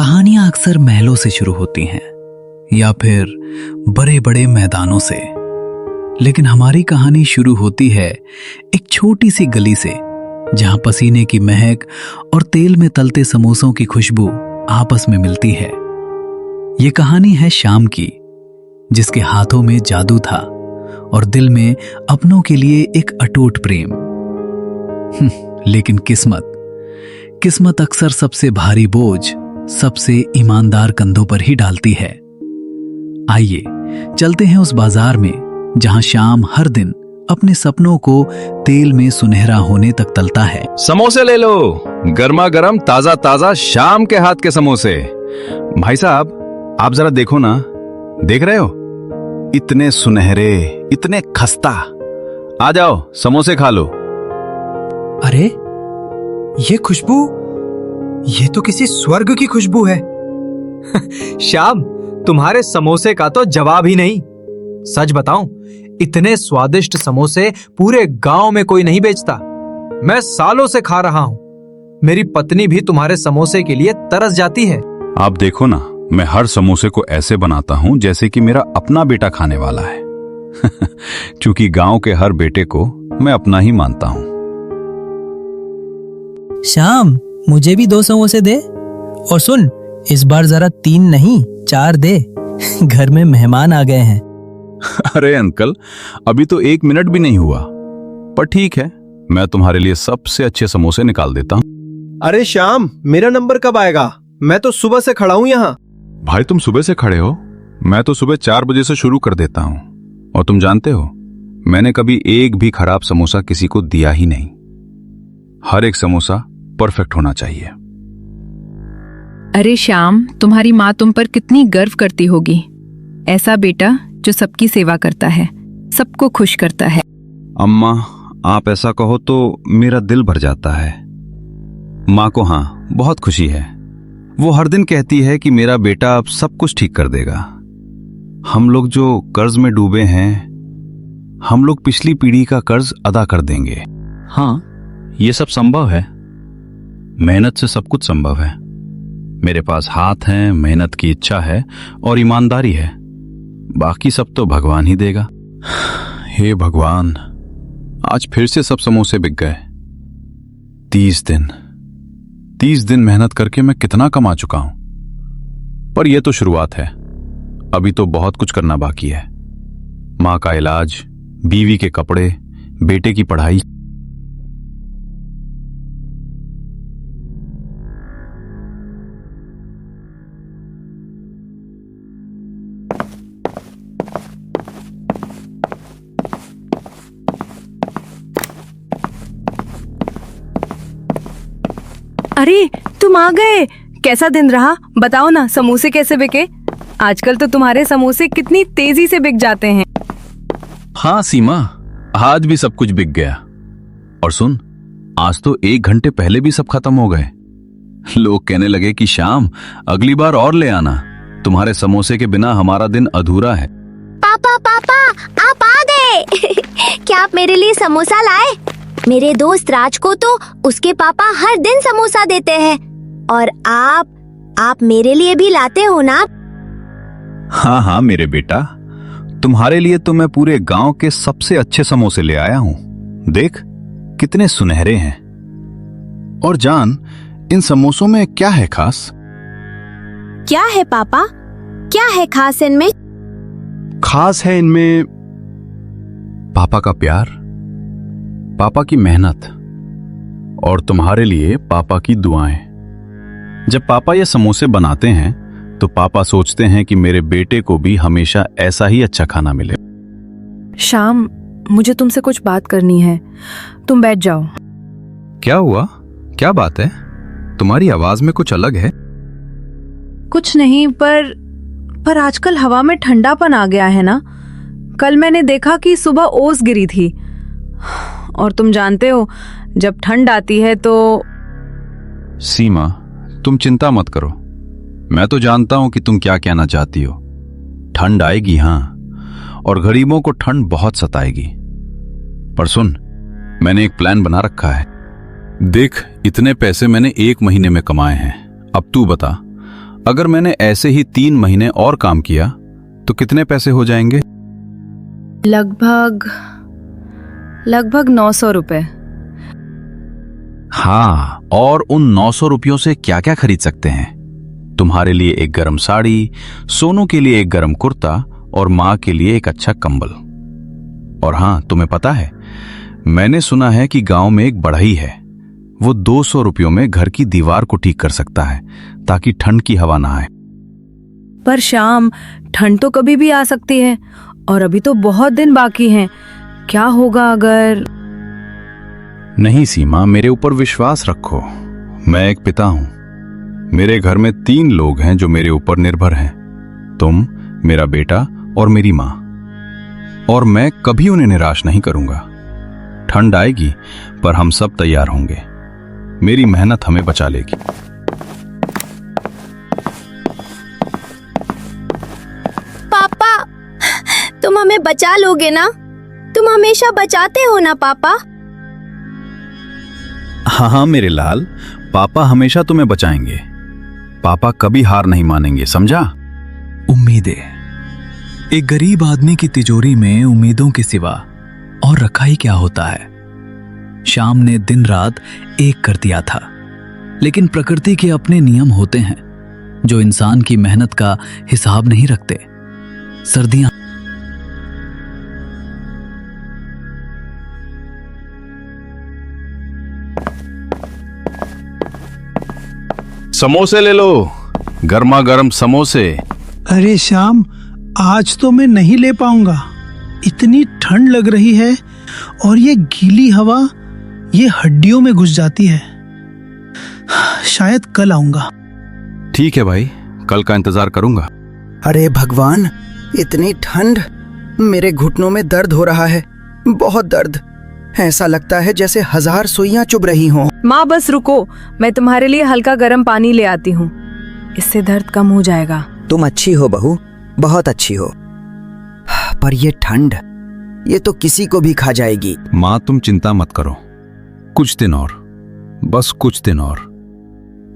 कहानियां अक्सर महलों से शुरू होती हैं या फिर बड़े बड़े मैदानों से, लेकिन हमारी कहानी शुरू होती है एक छोटी सी गली से, जहां पसीने की महक और तेल में तलते समोसों की खुशबू आपस में मिलती है। ये कहानी है श्याम की, जिसके हाथों में जादू था और दिल में अपनों के लिए एक अटूट प्रेम। लेकिन किस्मत अक्सर सबसे भारी बोझ सबसे ईमानदार कंधों पर ही डालती है। आइए चलते हैं उस बाजार में जहां श्याम हर दिन अपने सपनों को तेल में सुनहरा होने तक तलता है। समोसे ले लो, गर्मा गर्म ताजा ताजा श्याम के हाथ के समोसे। भाई साहब, आप जरा देखो ना, देख रहे हो? इतने सुनहरे, इतने खस्ता। आ जाओ, समोसे खा लो। अरे ये खुशबू, ये तो किसी स्वर्ग की खुशबू है। श्याम, तुम्हारे समोसे का तो जवाब ही नहीं। सच बताऊं, इतने स्वादिष्ट समोसे पूरे गांव में कोई नहीं बेचता। मैं सालों से खा रहा हूं। मेरी पत्नी भी तुम्हारे समोसे के लिए तरस जाती है। आप देखो ना, मैं हर समोसे को ऐसे बनाता हूं जैसे कि मेरा अपना बेटा खाने वाला है। क्योंकि गांव के हर बेटे को मैं अपना ही मानता हूं। श्याम, मुझे भी 2 समोसे दे। और सुन, इस बार जरा 3 नहीं 4 दे। घर में मेहमान आ गए हैं। अरे अंकल, अभी तो 1 मिनट भी नहीं हुआ, पर ठीक है, मैं तुम्हारे लिए सबसे अच्छे समोसे निकाल देता हूँ। अरे श्याम, मेरा नंबर कब आएगा? मैं तो सुबह से खड़ा हूँ यहाँ। भाई, तुम सुबह से खड़े हो? मैं तो सुबह 4 बजे से शुरू कर देता हूँ। और तुम जानते हो, मैंने कभी एक भी खराब समोसा किसी को दिया ही नहीं। हर एक समोसा परफेक्ट होना चाहिए। अरे श्याम, तुम्हारी माँ तुम पर कितनी गर्व करती होगी। ऐसा बेटा जो सबकी सेवा करता है, सबको खुश करता है। अम्मा, आप ऐसा कहो तो मेरा दिल भर जाता है। माँ को हाँ, बहुत खुशी है। वो हर दिन कहती है कि मेरा बेटा अब सब कुछ ठीक कर देगा। हम लोग जो कर्ज में डूबे हैं, हम लोग पिछली पीढ़ी का कर्ज अदा कर देंगे। हाँ, ये सब संभव है। मेहनत से सब कुछ संभव है। मेरे पास हाथ हैं, मेहनत की इच्छा है और ईमानदारी है। बाकी सब तो भगवान ही देगा। हे भगवान, आज फिर से सब समोसे बिक गए। 30 दिन मेहनत करके मैं कितना कमा चुका हूं। पर यह तो शुरुआत है, अभी तो बहुत कुछ करना बाकी है। मां का इलाज, बीवी के कपड़े, बेटे की पढ़ाई। अरे तुम आ गए। कैसा दिन रहा, बताओ ना। समोसे कैसे बिके? आजकल तो तुम्हारे समोसे कितनी तेजी से बिक जाते हैं। हाँ सीमा, आज भी सब कुछ बिक गया। और सुन, आज तो 1 घंटे पहले भी सब खत्म हो गए। लोग कहने लगे कि श्याम, अगली बार और ले आना, तुम्हारे समोसे के बिना हमारा दिन अधूरा है। पापा पापा, आप आ गए। क्या आप मेरे लिए समोसा लाए? मेरे दोस्त राज को तो उसके पापा हर दिन समोसा देते हैं, और आप मेरे लिए भी लाते हो ना? हाँ हाँ मेरे बेटा, तुम्हारे लिए तो मैं पूरे गांव के सबसे अच्छे समोसे ले आया हूं। देख, कितने सुनहरे हैं। और जान, इन समोसों में क्या है खास? क्या है पापा, क्या है खास इनमें? खास है इनमें पापा का प्यार, पापा की मेहनत और तुम्हारे लिए पापा की दुआएं। जब पापा ये समोसे बनाते हैं तो पापा सोचते हैं कि मेरे बेटे को भी हमेशा ऐसा ही अच्छा खाना मिले। श्याम, मुझे तुमसे कुछ बात करनी है। तुम बैठ जाओ। क्या हुआ? क्या बात है? तुम्हारी आवाज में कुछ अलग है। कुछ नहीं, पर आजकल हवा में ठंडापन आ गया है ना। कल मैंने देखा कि सुबह ओस गिरी थी, और तुम जानते हो, जब ठंड आती है तो। सीमा, तुम चिंता मत करो। मैं तो जानता हूं कि तुम क्या कहना चाहती हो। ठंड आएगी हाँ, और गरीबों को ठंड बहुत सताएगी। पर सुन, मैंने एक प्लान बना रखा है। देख, इतने पैसे मैंने 1 महीने में कमाए हैं। अब तू बता, अगर मैंने ऐसे ही 3 महीने और काम किया तो कितने पैसे हो जाएंगे? लगभग 900 रुपए। हाँ, और उन 900 रुपयों से क्या क्या खरीद सकते हैं? तुम्हारे लिए एक गरम साड़ी, सोनू के लिए एक गरम कुर्ता और माँ के लिए एक अच्छा कंबल। और हाँ, तुम्हें पता है, मैंने सुना है कि गांव में एक बढ़ई है, वो 200 रुपयों में घर की दीवार को ठीक कर सकता है ताकि ठंड की हवा ना आए। पर शाम, ठंड तो कभी भी आ सकती है और अभी तो बहुत दिन बाकी हैं। क्या होगा अगर... नहीं सीमा, मेरे ऊपर विश्वास रखो। मैं एक पिता हूं। मेरे घर में 3 लोग हैं जो मेरे ऊपर निर्भर हैं, तुम, मेरा बेटा और मेरी माँ। और मैं कभी उन्हें निराश नहीं करूंगा। ठंड आएगी पर हम सब तैयार होंगे। मेरी मेहनत हमें बचा लेगी। पापा, तुम हमें बचा लोगे ना? तुम हमेशा बचाते हो ना पापा? हाँ मेरे लाल, पापा हमेशा तुम्हें बचाएंगे। पापा कभी हार नहीं मानेंगे, समझा? उम्मीदें। एक गरीब आदमी की तिजोरी में उम्मीदों के सिवा और रखा ही क्या होता है। शाम ने दिन रात एक कर दिया था, लेकिन प्रकृति के अपने नियम होते हैं जो इंसान की मेहनत का हिसाब नहीं रखते। सर्दियां समोसे ले लो, गर्मा गर्म समोसे। अरे श्याम, आज तो मैं नहीं ले पाऊंगा। इतनी ठंड लग रही है और ये गीली हवा ये हड्डियों में घुस जाती है। शायद कल आऊंगा। ठीक है भाई, कल का इंतजार करूंगा। अरे भगवान, इतनी ठंड, मेरे घुटनों में दर्द हो रहा है, बहुत दर्द। ऐसा लगता है जैसे 1000 सुइयां चुभ रही हों। माँ बस रुको, मैं तुम्हारे लिए हल्का गर्म पानी ले आती हूँ, इससे दर्द कम हो जाएगा। तुम अच्छी हो बहू, बहुत अच्छी हो। पर ये ठंड, ये तो किसी को भी खा जाएगी। माँ तुम चिंता मत करो, कुछ दिन और, बस कुछ दिन और,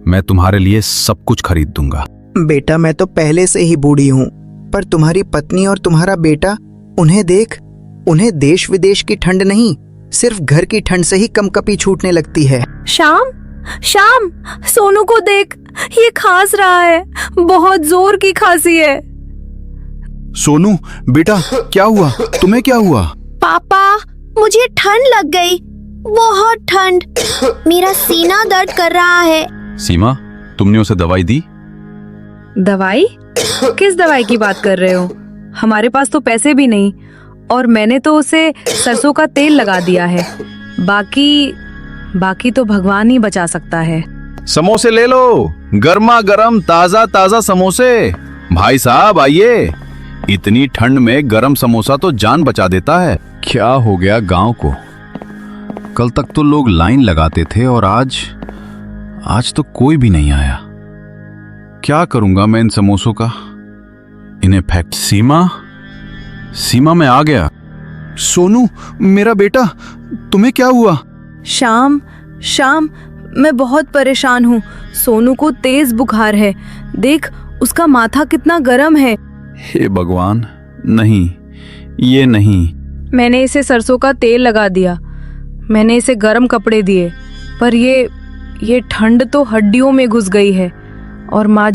मैं तुम्हारे लिए सब कुछ खरीद दूंगा। बेटा, मैं तो पहले से ही बूढ़ी हूँ, पर तुम्हारी पत्नी और तुम्हारा बेटा, उन्हें देख, उन्हें देश विदेश की ठंड नहीं, सिर्फ घर की ठंड से ही कंपकपी छूटने लगती है। शाम, शाम, सोनू को देख, ये खांस रहा है, बहुत जोर की खांसी है। सोनू बेटा, क्या हुआ? तुम्हें क्या हुआ? पापा, मुझे ठंड लग गई, बहुत ठंड। मेरा सीना दर्द कर रहा है। सीमा, तुमने उसे दवाई दी? दवाई? किस दवाई की बात कर रहे हो? हमारे पास तो पैसे भी नहीं, और मैंने तो उसे सरसों का तेल लगा दिया है। बाकी तो भगवान ही बचा सकता है। समोसे ले लो, गर्मा गर्म ताजा ताजा समोसे। भाई साहब आइए, इतनी ठंड में गरम समोसा तो जान बचा देता है। क्या हो गया गांव को? कल तक तो लोग लाइन लगाते थे और आज तो कोई भी नहीं आया। क्या करूंगा मैं इन समोसों का? इन्हें फेंक। सीमा मैं आ गया। सोनू मेरा बेटा, तुम्हें क्या हुआ? शाम, मैं बहुत परेशान हूँ। सोनू को तेज बुखार है, देख उसका माथा कितना गर्म है। हे भगवान, नहीं, ये नहीं। मैंने इसे सरसों का तेल लगा दिया, मैंने इसे गर्म कपड़े दिए, पर ये ठंड तो हड्डियों में घुस गई है। और माँ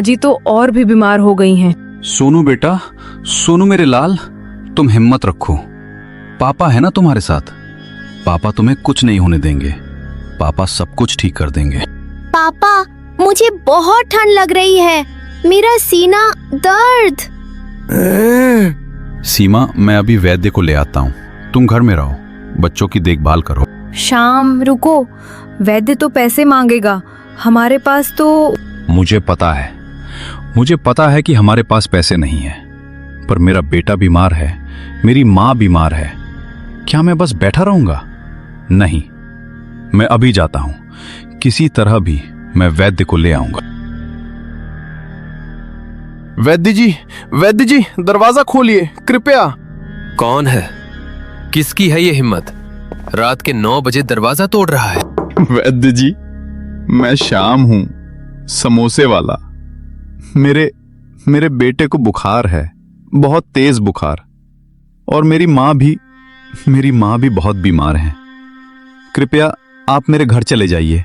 जी तो और भी बीमार हो गई हैं। सोनू बेटा, सोनू मेरे लाल, तुम हिम्मत रखो, पापा है ना तुम्हारे साथ। पापा तुम्हें कुछ नहीं होने देंगे, पापा सब कुछ ठीक कर देंगे। पापा, मुझे बहुत ठंड लग रही है, मेरा सीना दर्द। सीमा, मैं अभी वैद्य को ले आता हूँ, तुम घर में रहो, बच्चों की देखभाल करो। शाम रुको, वैद्य तो पैसे मांगेगा, हमारे पास तो... मुझे पता है कि हमारे पास पैसे नहीं है, पर मेरा बेटा बीमार है, मेरी माँ बीमार है। क्या मैं बस बैठा रहूंगा? नहीं, मैं अभी जाता हूं, किसी तरह भी मैं वैद्य को ले आऊंगा। वैद्य जी, दरवाजा खोलिए कृपया। कौन है? किसकी है ये हिम्मत? रात के 9 बजे दरवाजा तोड़ रहा है। वैद्य जी, मैं श्याम हूं, समोसे वाला, मेरे बेटे को बुखार है, बहुत तेज बुखार, और मेरी माँ भी बहुत बीमार है। कृपया आप मेरे घर चले जाइए,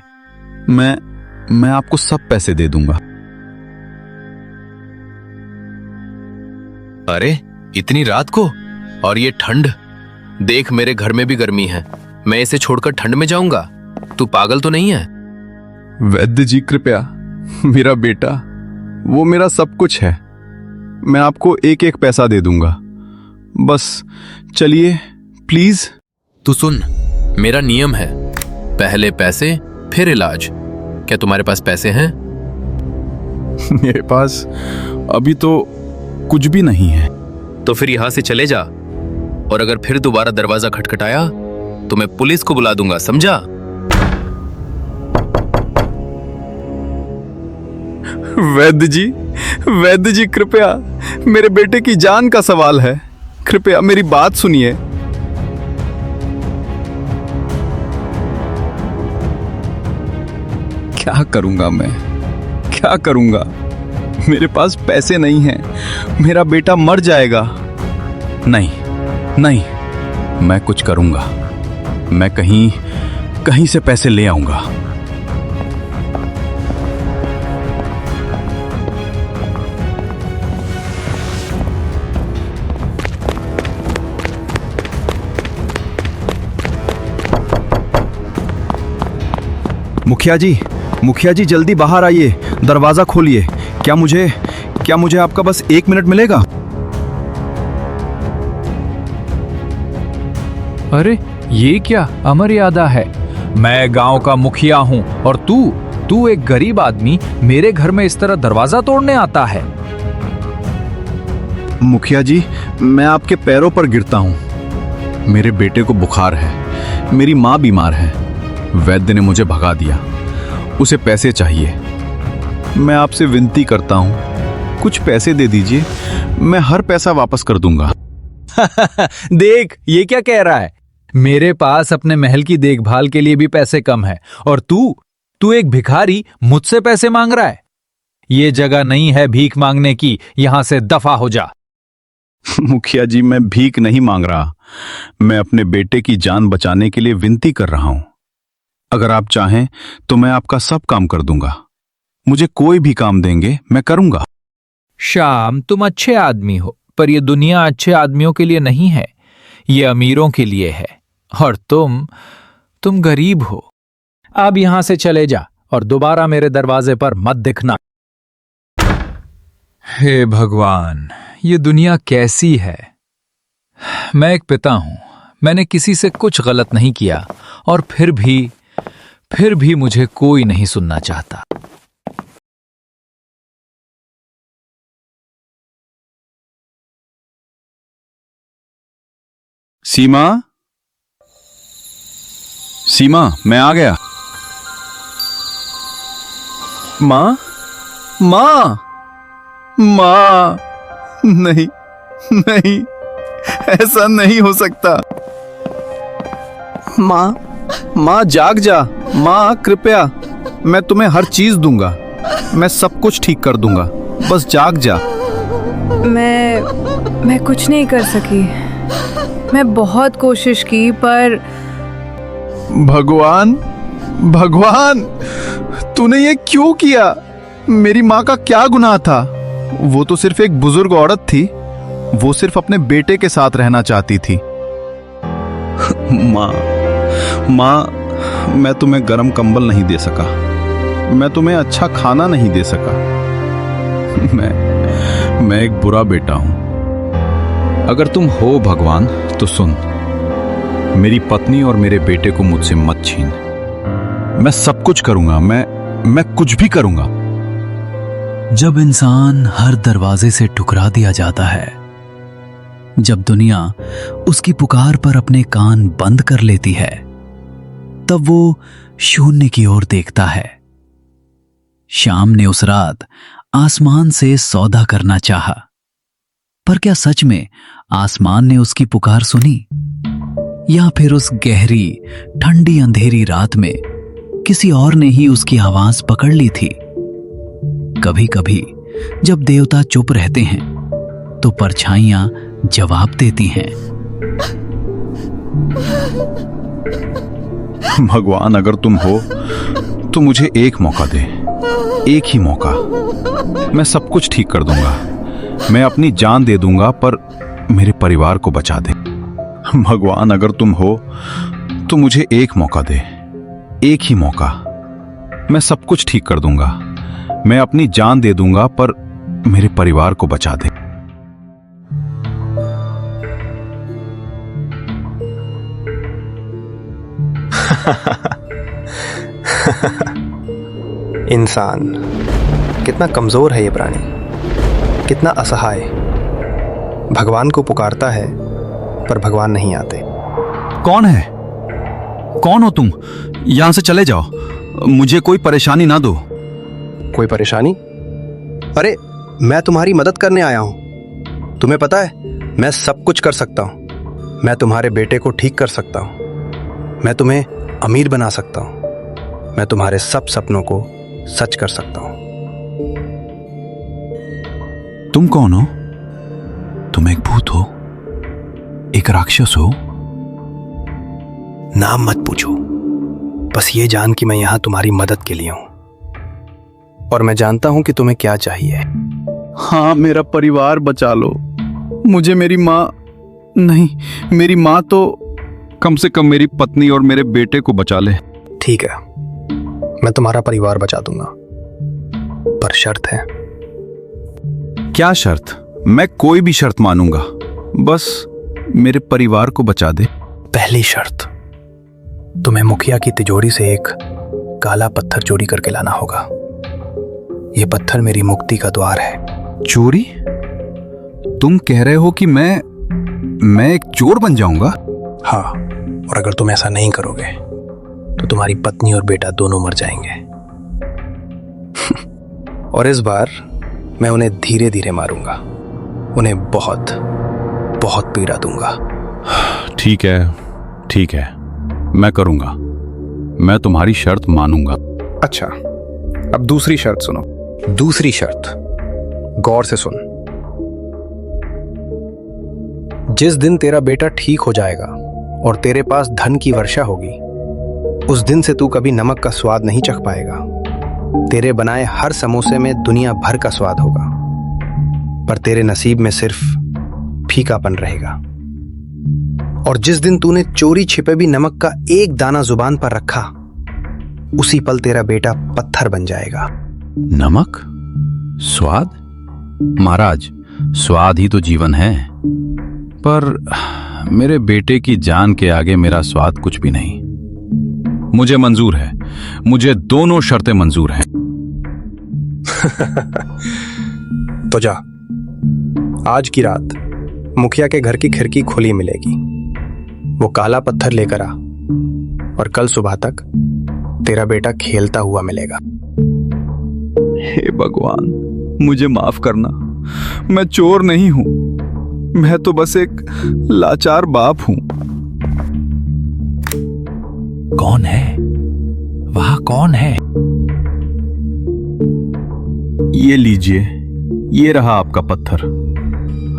मैं आपको सब पैसे दे दूंगा। अरे इतनी रात को, और ये ठंड, देख मेरे घर में भी गर्मी है, मैं इसे छोड़कर ठंड में जाऊंगा? तू पागल तो नहीं है? वैद्य जी कृपया, मेरा बेटा वो मेरा सब कुछ है, मैं आपको एक एक पैसा दे दूंगा, बस चलिए प्लीज। तू सुन, मेरा नियम है, पहले पैसे फिर इलाज। क्या तुम्हारे पास पैसे हैं? मेरे पास अभी तो कुछ भी नहीं है। तो फिर यहां से चले जा, और अगर फिर दोबारा दरवाजा खटखटाया तो मैं पुलिस को बुला दूंगा, समझा? वैद्य जी कृपया, मेरे बेटे की जान का सवाल है, कृपया मेरी बात सुनिए। क्या करूंगा मैं, क्या करूंगा? मेरे पास पैसे नहीं हैं, मेरा बेटा मर जाएगा। नहीं, मैं कुछ करूंगा, मैं कहीं से पैसे ले आऊंगा। मुखिया जी जल्दी बाहर आइए, दरवाजा खोलिए। क्या मुझे आपका बस 1 मिनट मिलेगा? अरे ये क्या अमर्यादा है? मैं गांव का मुखिया हूं और तू एक गरीब आदमी मेरे घर में इस तरह दरवाजा तोड़ने आता है। मुखिया जी, मैं आपके पैरों पर गिरता हूं। मेरे बेटे को बुखार है, मेरी मां बीमार है, वैद्य ने मुझे भगा दिया, उसे पैसे चाहिए। मैं आपसे विनती करता हूं, कुछ पैसे दे दीजिए, मैं हर पैसा वापस कर दूंगा। देख ये क्या कह रहा है, मेरे पास अपने महल की देखभाल के लिए भी पैसे कम है, और तू एक भिखारी मुझसे पैसे मांग रहा है? ये जगह नहीं है भीख मांगने की, यहां से दफा हो जा। मुखिया जी, मैं भीख नहीं मांग रहा, मैं अपने बेटे की जान बचाने के लिए विनती कर रहा हूं। अगर आप चाहें तो मैं आपका सब काम कर दूंगा, मुझे कोई भी काम देंगे मैं करूंगा। श्याम, तुम अच्छे आदमी हो, पर यह दुनिया अच्छे आदमियों के लिए नहीं है, ये अमीरों के लिए है, और तुम गरीब हो। अब यहां से चले जा और दोबारा मेरे दरवाजे पर मत दिखना। हे भगवान, ये दुनिया कैसी है? मैं एक पिता हूं, मैंने किसी से कुछ गलत नहीं किया, और फिर भी मुझे कोई नहीं सुनना चाहता। सीमा, मैं आ गया। माँ, नहीं, ऐसा नहीं हो सकता। माँ जाग जा, माँ कृपया, मैं तुम्हें हर चीज दूंगा, मैं सब कुछ ठीक कर दूंगा, बस जाग जा। मैं कुछ नहीं कर सकी, मैं बहुत कोशिश की, पर भगवान, तूने ये क्यों किया? मेरी माँ का क्या गुनाह था? वो तो सिर्फ एक बुजुर्ग औरत थी, वो सिर्फ अपने बेटे के साथ रहना चाहती थी। माँ, मैं तुम्हें गर्म कंबल नहीं दे सका, मैं तुम्हें अच्छा खाना नहीं दे सका, मैं एक बुरा बेटा हूं। अगर तुम हो भगवान तो सुन, मेरी पत्नी और मेरे बेटे को मुझसे मत छीन। मैं सब कुछ करूंगा, मैं कुछ भी करूंगा। जब इंसान हर दरवाजे से ठुकरा दिया जाता है, जब दुनिया उसकी पुकार पर अपने कान बंद कर लेती है, तब वो शून्य की ओर देखता है। श्याम ने उस रात आसमान से सौदा करना चाहा, पर क्या सच में आसमान ने उसकी पुकार सुनी? या फिर उस गहरी ठंडी अंधेरी रात में किसी और ने ही उसकी आवाज पकड़ ली थी? कभी कभी जब देवता चुप रहते हैं तो परछाइयां जवाब देती हैं। भगवान अगर तुम हो तो मुझे एक मौका दे, एक ही मौका। मैं सब कुछ ठीक कर दूंगा, मैं अपनी जान दे दूंगा, पर मेरे परिवार को बचा दे। भगवान अगर तुम हो तो मुझे एक मौका दे, एक ही मौका। मैं सब कुछ ठीक कर दूंगा, मैं अपनी जान दे दूंगा, पर मेरे परिवार को बचा दे। इंसान कितना कमजोर है ये प्राणी, कितना असहाय। भगवान को पुकारता है पर भगवान नहीं आते। कौन है? कौन हो तुम? यहां से चले जाओ, मुझे कोई परेशानी ना दो। कोई परेशानी? अरे मैं तुम्हारी मदद करने आया हूं। तुम्हें पता है मैं सब कुछ कर सकता हूं। मैं तुम्हारे बेटे को ठीक कर सकता हूं, मैं तुम्हें अमीर बना सकता हूं, मैं तुम्हारे सब सपनों को सच कर सकता हूं। तुम कौन हो? तुम एक भूत हो? एक राक्षस हो? नाम मत पूछो, बस ये जान कि मैं यहां तुम्हारी मदद के लिए हूं और मैं जानता हूं कि तुम्हें क्या चाहिए। हाँ, मेरा परिवार बचा लो। मुझे मेरी माँ नहीं, मेरी माँ तो कम से कम मेरी पत्नी और मेरे बेटे को बचा ले। ठीक है, मैं तुम्हारा परिवार बचा दूंगा, पर शर्त है। क्या शर्त? मैं कोई भी शर्त मानूंगा, बस मेरे परिवार को बचा दे। पहली शर्त, तुम्हें मुखिया की तिजोरी से एक काला पत्थर चोरी करके लाना होगा। यह पत्थर मेरी मुक्ति का द्वार है। चोरी? तुम कह रहे हो कि मैं एक चोर बन जाऊंगा? हाँ, और अगर तुम ऐसा नहीं करोगे तो तुम्हारी पत्नी और बेटा दोनों मर जाएंगे। और इस बार मैं उन्हें धीरे धीरे मारूंगा, उन्हें बहुत बहुत पीड़ा दूंगा। ठीक है, ठीक है, मैं करूंगा, मैं तुम्हारी शर्त मानूंगा। अच्छा, अब दूसरी शर्त सुनो। दूसरी शर्त, गौर से सुन। जिस दिन तेरा बेटा ठीक हो जाएगा और तेरे पास धन की वर्षा होगी, उस दिन से तू कभी नमक का स्वाद नहीं चख पाएगा। तेरे बनाए हर समोसे में दुनिया भर का स्वाद होगा, पर तेरे नसीब में सिर्फ फीकापन रहेगा। और जिस दिन तूने चोरी छिपे भी नमक का एक दाना जुबान पर रखा, उसी पल तेरा बेटा पत्थर बन जाएगा। नमक? स्वाद? महाराज, स्वाद ही तो जीवन है, पर मेरे बेटे की जान के आगे मेरा स्वाद कुछ भी नहीं। मुझे मंजूर है, मुझे दोनों शर्तें मंजूर हैं। तो जा, आज की रात मुखिया के घर की खिड़की खुली मिलेगी। वो काला पत्थर लेकर आ और कल सुबह तक तेरा बेटा खेलता हुआ मिलेगा। हे भगवान, मुझे माफ करना, मैं चोर नहीं हूं, मैं तो बस एक लाचार बाप हूं। कौन है? वहां कौन है? ये लीजिए, ये रहा आपका पत्थर।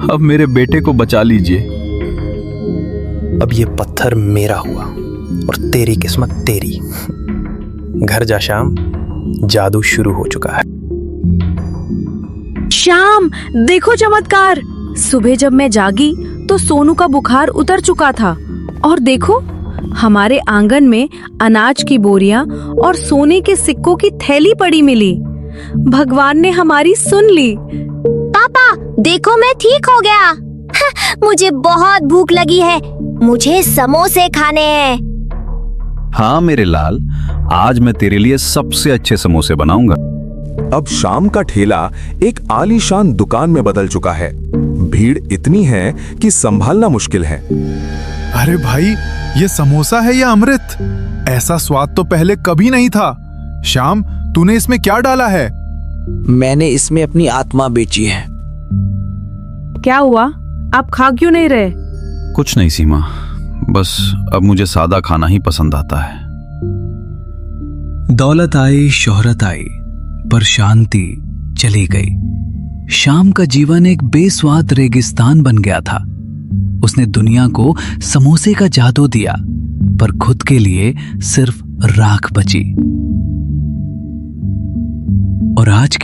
अब मेरे बेटे को बचा लीजिए। अब ये पत्थर मेरा हुआ और तेरी किस्मत तेरी। घर जा श्याम, जादू शुरू हो चुका है। श्याम, देखो चमत्कार। सुबह जब मैं जागी तो सोनू का बुखार उतर चुका था और देखो हमारे आंगन में अनाज की बोरियां और सोने के सिक्कों की थैली पड़ी मिली। भगवान ने हमारी सुन ली। पापा देखो, मैं ठीक हो गया। मुझे बहुत भूख लगी है, मुझे समोसे खाने हैं। हाँ मेरे लाल, आज मैं तेरे लिए सबसे अच्छे समोसे बनाऊंगा। अब शाम का ठेला एक आलीशान दुकान में बदल चुका है। भीड़ इतनी है कि संभालना मुश्किल है। अरे भाई, ये समोसा है या अमृत? ऐसा स्वाद तो पहले कभी नहीं था। श्याम, तूने इसमें क्या डाला है? मैंने इसमें अपनी आत्मा बेची है। क्या हुआ? आप खा क्यों नहीं रहे? कुछ नहीं सीमा, बस अब मुझे सादा खाना ही पसंद आता है। दौलत आई, शोहरत आई, पर शांति चली गई। शाम का जीवन एक बेस्वाद रेगिस्तान बन गया था। उसने दुनिया को समोसे का जादू दिया, पर खुद के लिए सिर्फ राख बची। और आज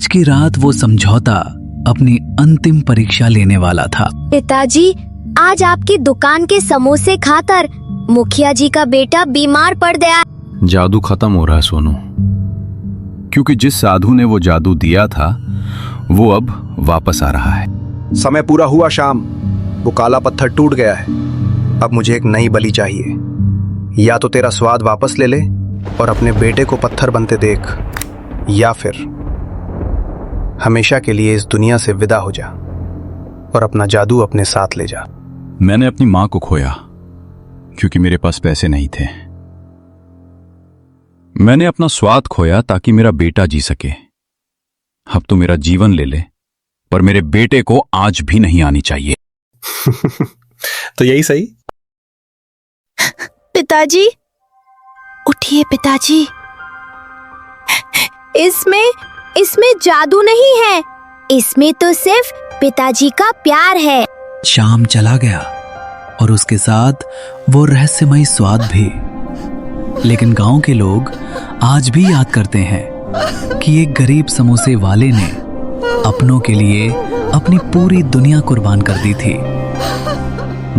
की रात वो समझौता अपनी अंतिम परीक्षा लेने वाला था। पिताजी, आज आपकी दुकान के समोसे खाकर मुखिया जी का बेटा बीमार पड़ गया। जादू खत्म हो रहा है सोनू, क्योंकि जिस साधु ने वो जादू दिया था वो अब वापस आ रहा है। समय पूरा हुआ श्याम, वो काला पत्थर टूट गया है। अब मुझे एक नई बलि चाहिए। या तो तेरा स्वाद वापस ले ले और अपने बेटे को पत्थर बनते देख, या फिर हमेशा के लिए इस दुनिया से विदा हो जा और अपना जादू अपने साथ ले जा। मैंने अपनी मां को खोया क्योंकि मेरे पास पैसे नहीं थे। मैंने अपना स्वाद खोया ताकि मेरा बेटा जी सके। अब तो मेरा जीवन ले ले, पर मेरे बेटे को आज भी नहीं आनी चाहिए। तो यही सही। पिताजी, उठिए पिताजी। इसमें जादू नहीं है, इसमें तो सिर्फ पिताजी का प्यार है। शाम चला गया और उसके साथ वो रहस्यमयी स्वाद भी। लेकिन गांव के लोग आज भी याद करते हैं कि एक गरीब समोसे वाले ने अपनों के लिए अपनी पूरी दुनिया कुर्बान कर दी थी।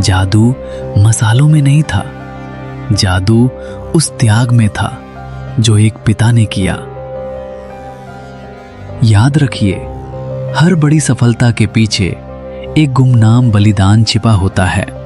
जादू मसालों में नहीं था, जादू उस त्याग में था जो एक पिता ने किया। याद रखिए, हर बड़ी सफलता के पीछे एक गुमनाम बलिदान छिपा होता है।